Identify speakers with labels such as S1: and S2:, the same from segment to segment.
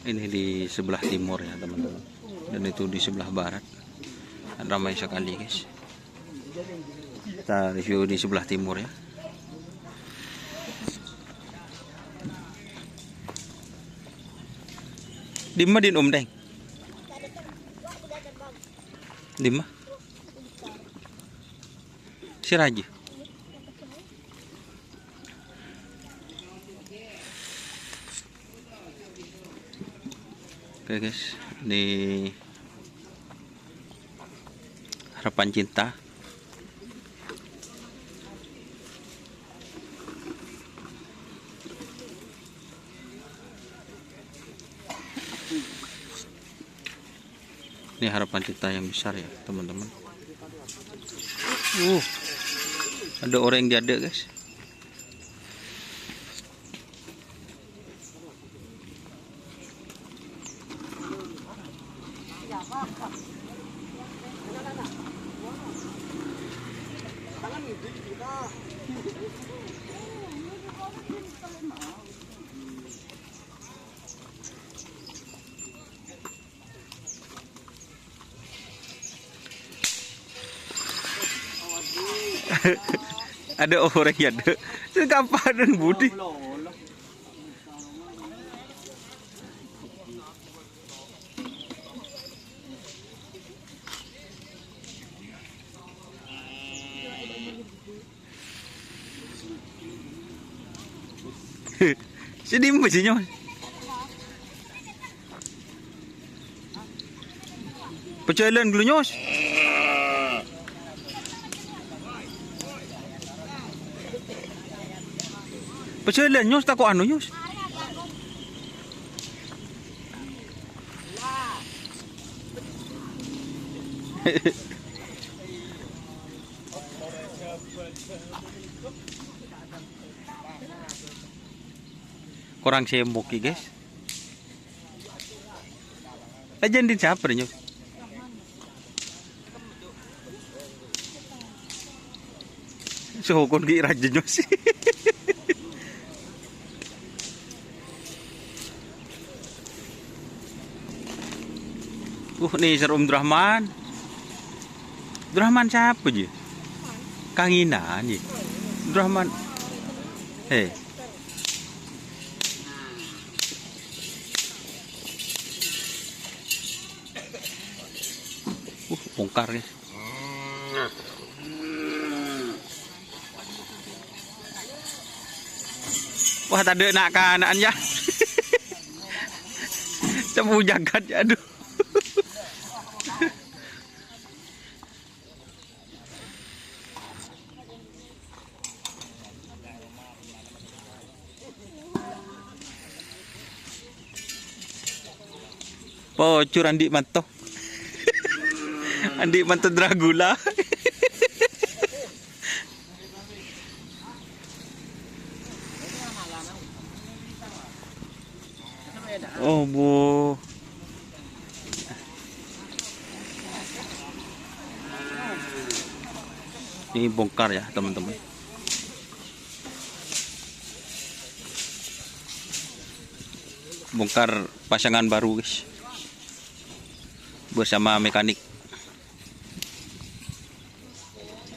S1: Ini di sebelah timur ya teman-teman, dan itu di sebelah barat. Ramai sekali guys. Kita review di sebelah timur ya. Dimma din Deng. Dimma. Si Raji. Oke guys, ini Harapan Cinta. Ini Harapan Cinta yang besar ya teman-teman. Ada orang yang diada guys. Ada orang yang ada. Kapan dan Budi. Sedih mesinnya. Pecalan dulu nyos. Pecalan nyos tak kok anu nyos. Kurang sembok guys. Ajan di siapa nyos? Sokon ki raja nyos. Nih Sir Abdurrahman. Abdurrahman siapa je? Kanginan je. Abdurrahman. Hei. Bongkar guys. Wah, tak ada nak kanaknya. Cemu jagat ya, aduh. Pocur Andi Manto. Andi Manto Dragula. Oh bu. Ini bongkar ya teman-teman. Bongkar pasangan baru guys. Bersama mekanik.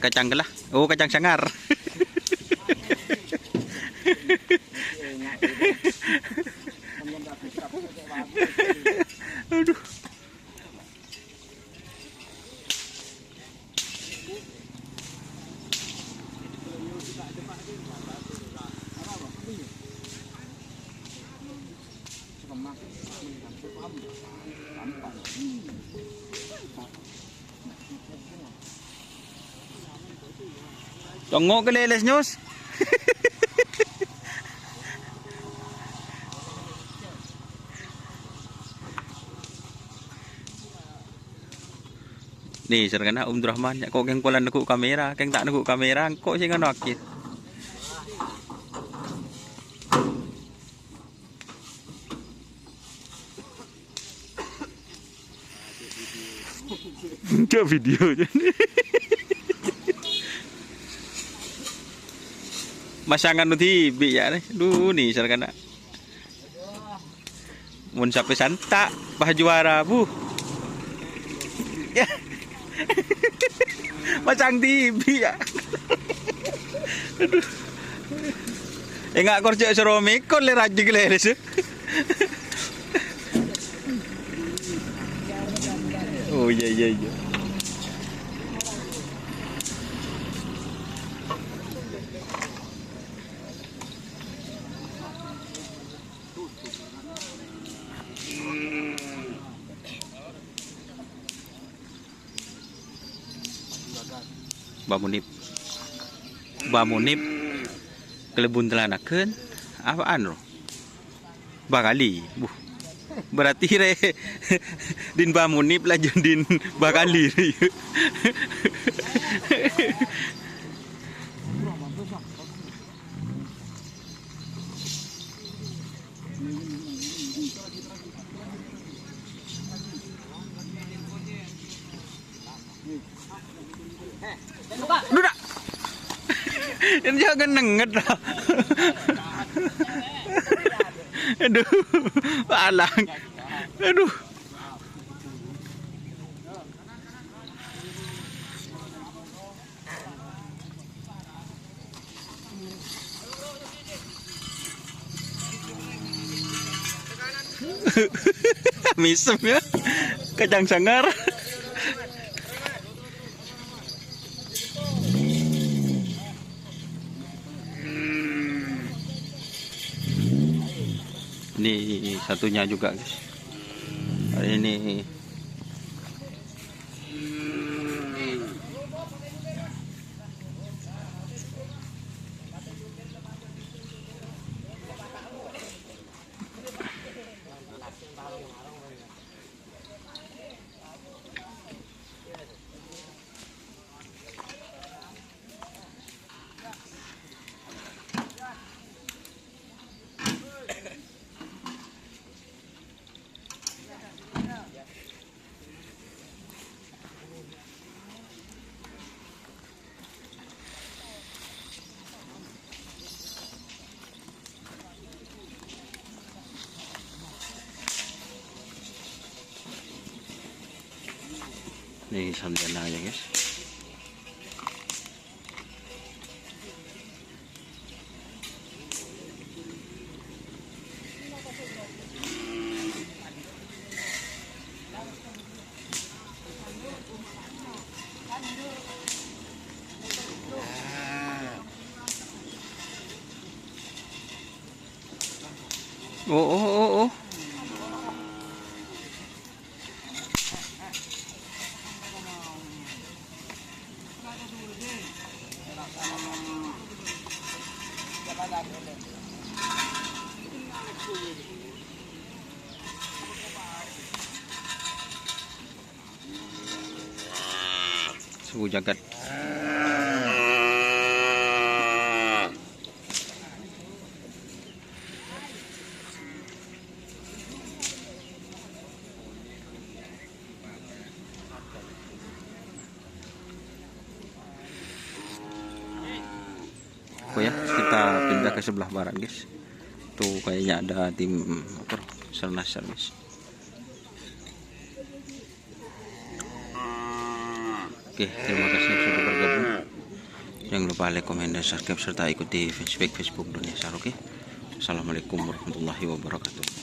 S1: Kacang gelah. Oh, kacang sangar. Aduh. Tongok ke leles nyos. Nih sergana Abdurrahman ya kok keng pola nekuk kamera, keng tak nekuk kamera, kok sih ngono akit. Enggak videonya. Masangan nu TV ya nih. Duh nih sergana. mun sampai santa bah juara bu. Ya. Macang TV ya. Aduh. Enggak kerja seromikon le raji geleres. Oh iya iya iya. Bamunip kelebun telanakeun apaan lo? Bakali. Berarti re din bamunip lah jeung din bakali. Duda. Ini jangan nenget lah. Aduh, alang. Aduh. Misem ya. Kacang sangar. Ini satunya juga guys. Hari ini ini sarjana ya guys. Oh. Suhu jagat. Oh ya, kita pindah ke sebelah barat guys. Tuh kayaknya ada tim apa? Sernas guys. Oke, terima kasih sudah bergabung. Jangan lupa like, komen, dan subscribe serta ikuti Facebook Dunia Sar. Oke. Assalamualaikum warahmatullahi wabarakatuh.